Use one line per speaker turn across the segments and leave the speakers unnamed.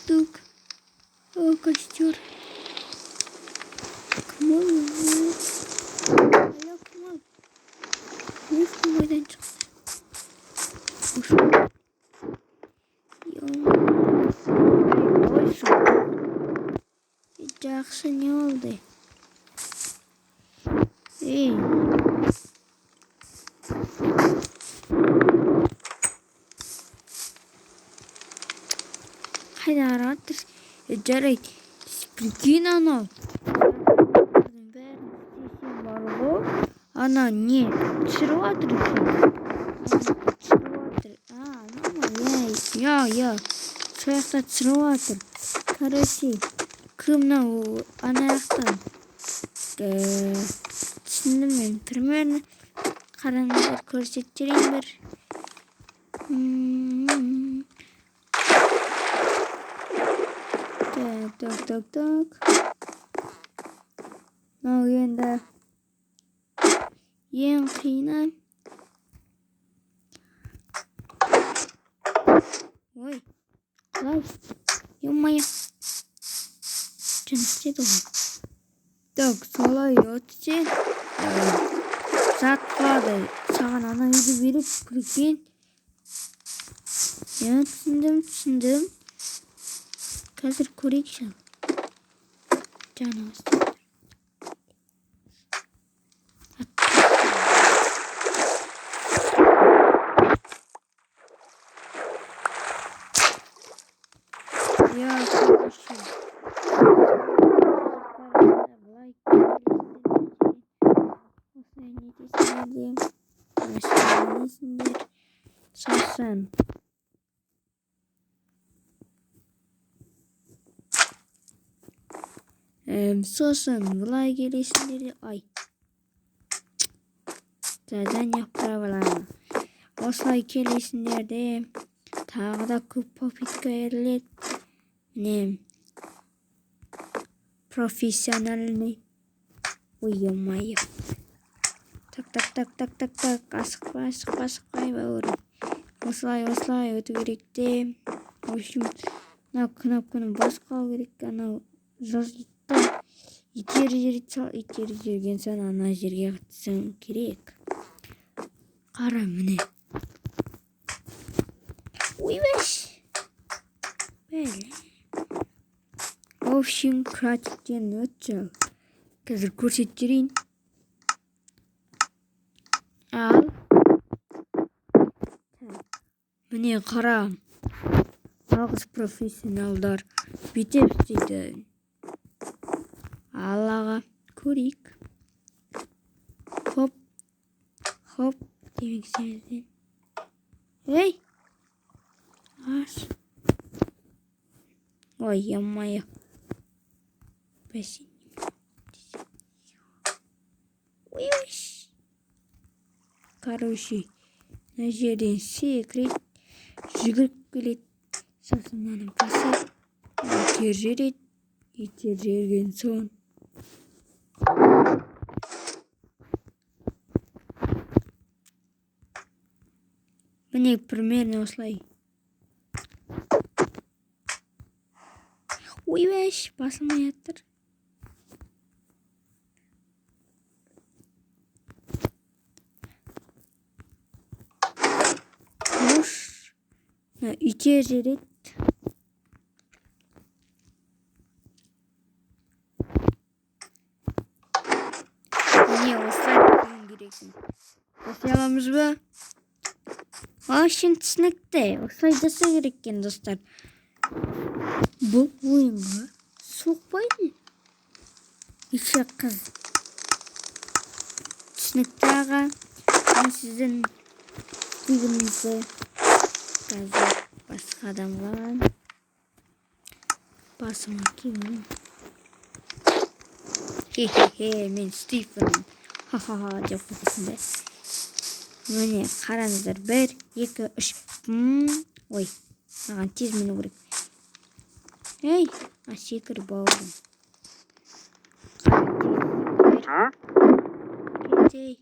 tuk. О, костер. Камол. Alo Камол. Уф, бойдан шықты. Уш. Ойшы. Жақсы не oldu? Ey. Haydi aratır. Jarayt. Prikин anam. Ana ne? Çırvatır ki. Çırvatır. Ya. Çırvatır çırvatır. Karışı. Kımna o anayaktan. Düşündüm ben. Примерно karanlıklar көрсеттерейін бір. Так. Мынау енді ең қиыны. Ой, қалай? Ё-моё. Жұмыс істеді ғой. Так, солай өтсе. Зат қалады. Саған ана үйді беріп, прикинь. Я түсіндім. Қазір көрейік шал. Жаны өстіп. Я көрші. Сосын. Сосын былай келесіңдер. Ай. Задание правиланы. Осылай келесіңдер де тағы да көп попитка беріледі. Міне. Профессиональный. Ой, ё-моё. Так. Асықпай бауырым. Осылай өту керек де. В общем, мына кнопканы басқау керек. Анау жазылтта итер жерген сан ана жерге қатысың керек. Қара міне. Уйбаш. Бәлі. В общем, кратиктен өтті. Қазір көрсеттерейін. Ал. Міне қара. Алғыс профессионалдар бүйтіп істейді. Аллаға көрейік. Хоп. Демек сәлден. Ей. Аш. Ой, ё-моё. Бәсен. Уйбаш. Короче, мына жерден секірет. Жүгіріп келет. Сосын мынаны басып. Итер жерген соң. Міне примерно осылай. Уйбаш, басылмай жатыр. Хош. Итер жерет. Осылай аламыз ба? Ашын түсінікті. Осылай жаса керек екен, достар. Бұл ойынға соқпайды. Іші қыз. Түсінікті аға. Мен сіздің стигімізді қазір басқа адамға басыма киім. Хе-хе-хе, мен Стивен. Ха-ха-ха деп қойсында. Міне қараңыздар. 1, 2, 3. Ой, маған тез міну керек. Ей, секір бауырым. Кетей.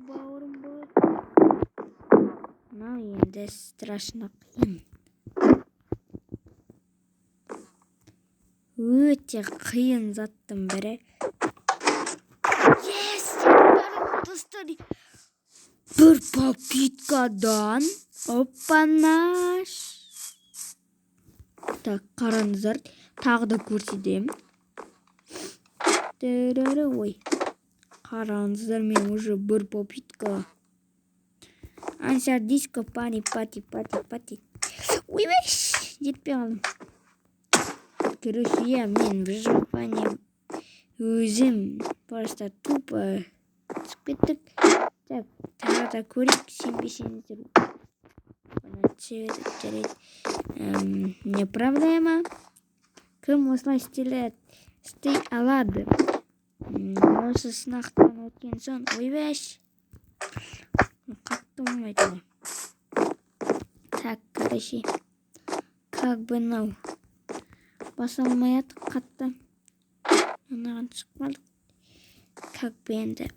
Бауырым бар. мынау енді страшно қиын. Өте қиын заттың бірі. Достар, бір попиткадан опанаш. Так, қараңыздар, тағы да көрсетемін. Ой, қараңыздар, мен уже бір попитка. Ансар диско пати. Ой, жетпей қалдым. Короче, мен выживание өзім просто тупо түсіп кеттік. Так, тағы да көрейік, сенбесеңіздер. Не проблема. Кім осылай істей алады. Осы сынақтан өткен соң, ойбаш. Қатты болмайды. Так, короче, как бы мынау баса алмай атық қатты. Анаған түсіп қалдық. Как бы енді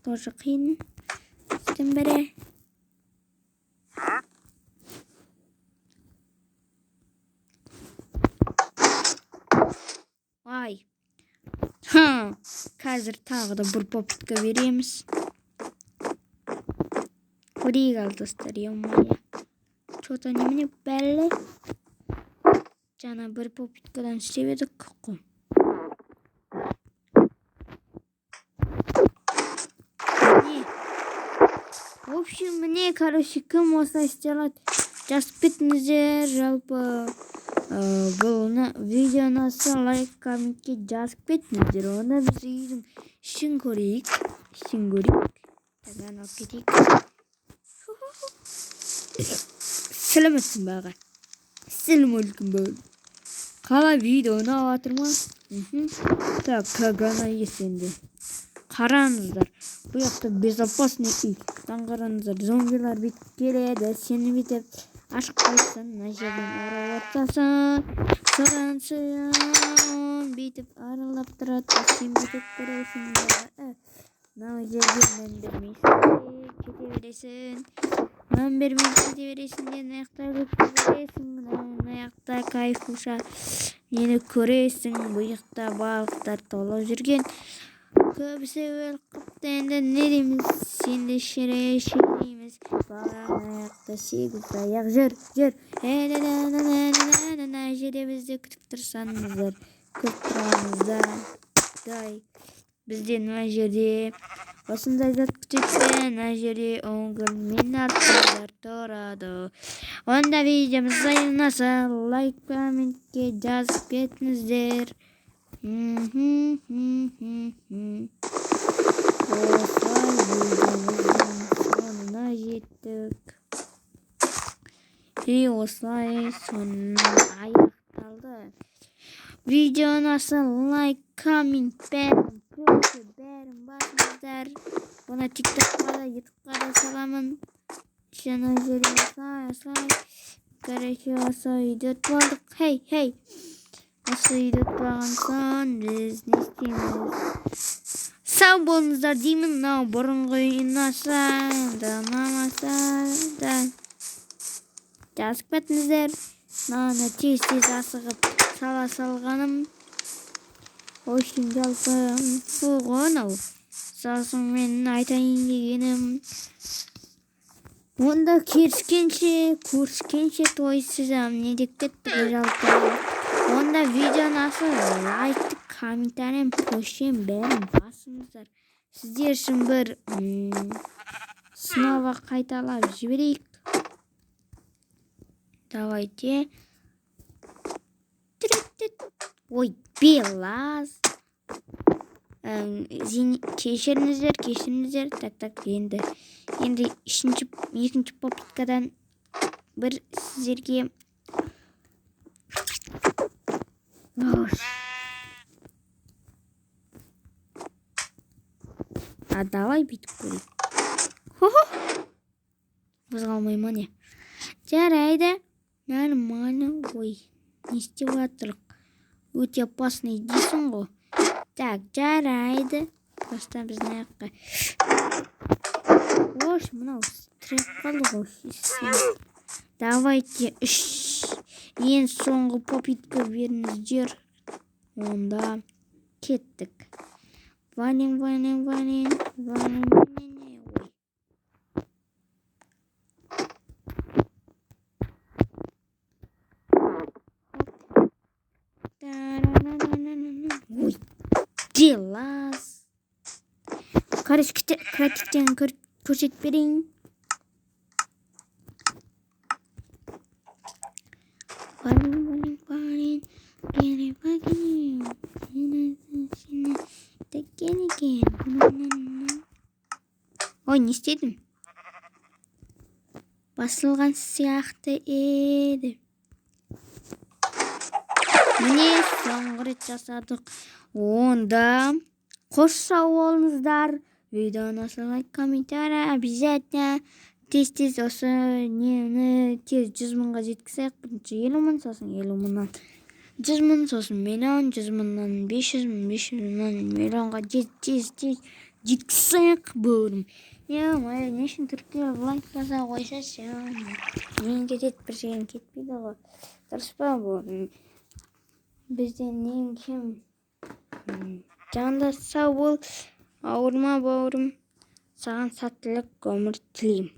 тоже қиын. Істің бірі. Ай. Қазір тағы да бір попитка береміз. Көрейік ал достар, емайя. Что-то немене бәлі. Жана бір попиткадан істеп едік қой. В общем, мне, короче, кім осылай істей алады. Жазып кетіңіздер, жалпы бұл видеоны лайк, комментке жазып кетіңіздер. Онда біз үйдің ішін көрейік. Таған алып кетейік. Сәлеметсің баға. Сәлеметсің баға. Қалай видеоны алатыр ма? Так, кагана есенде. Қараңыздар. Бұл жақта безопасный үй. Қараңыздар, зомбилар бүйтіп келеді. Сені бүйтіп ашықпайсың. Мына жерден аралатасың. Содан бүйтіп аралап тұрады. Сен бүйтіп көресің. Мына жерге мән бермейсің. Кете бересің. Мән бермей кете бересің. Мына жақта көресің. Мына жақта кайфуша. Нені көресің. Бұл жақта балықтар толып жүрген. Көбісі өліп қапты, енді не дейміз, сенде шірейміз. Бағана аяқта 8 аяқ жүр. Жерде бізді күтіп тұрсаңыздар, күтіп тұрамыздар. Бізден мына жерде осындай зат күтеді, мына жерде оңғыл мен артындар тұрады. Онда видеомыз ұнаса, лайк, комментке жазып кетіңіздер. Осылай видеомыздың соңына жеттік. Осылай соңына аяқталды. Видеоны лайк, коммент, бәрін басыңыздар. Бұны тиктокқа да, ютубқа да саламын. Жаңа жерде осылай. Короче, осылай үйдет болдық. Хей. Осы үйді тұрған соң біз не істейміз? Сау болыңыздар деймін. Мынау бұрынғы ұнаса да ұнамаса да жазып кетіңіздер. Мынаны тез асығып сала салғаным. Общем, жалпы сол ғой мынау. Сосын мен айтайын дегенім. Онда көріскенше тойсыз не деп кеттік жалпы. Онда видеоны лайк, комментарий, көшем бәрін басыңыздар. Сіздер үшін бір сынауға қайталап жіберейік. Давайте. Ой, белаз. Кешіріңіздер. Так, енді екінші попиткадан бір сіздерге давай бүйтіп көрейік. Бұзғалмай ма не? Жарайды. Нормально. Ой, не істеп жатырық? Өте опасный дейсің ғой. Так, жарайды. Просто біздің аяққа. Хош, мынау тіреп қалды ғой. Давайте ең соңғы попитка беріңіздер. Онда кеттік. Валим. Ой. Ой, делас. Karış kratitten көрсет берейін. Валим. Ой, не істедім? Басылған сияқты еді. Міне соңғы рет жасадық. Онда қош сау болыңыздар. Видеоны лайк, комментарий обязательно. Тез осы нені тез 100 мыңға жеткізсек, бірінші 50 мың, сосын 50 мыңнан 100 мың, сосын миллион, 100 мыңнан 500 мың, 500 мыңнан миллионға тез жеткізсек бөлім. Не үшін түркия лайк баса қойсасын. Мен кетеді, бір жерден кетпейді ғой. Тырыспа бөлім. Бізден нең кем? Жанда сау бол, ауырма бауырым. Саған сәттілік өмір тілеймін.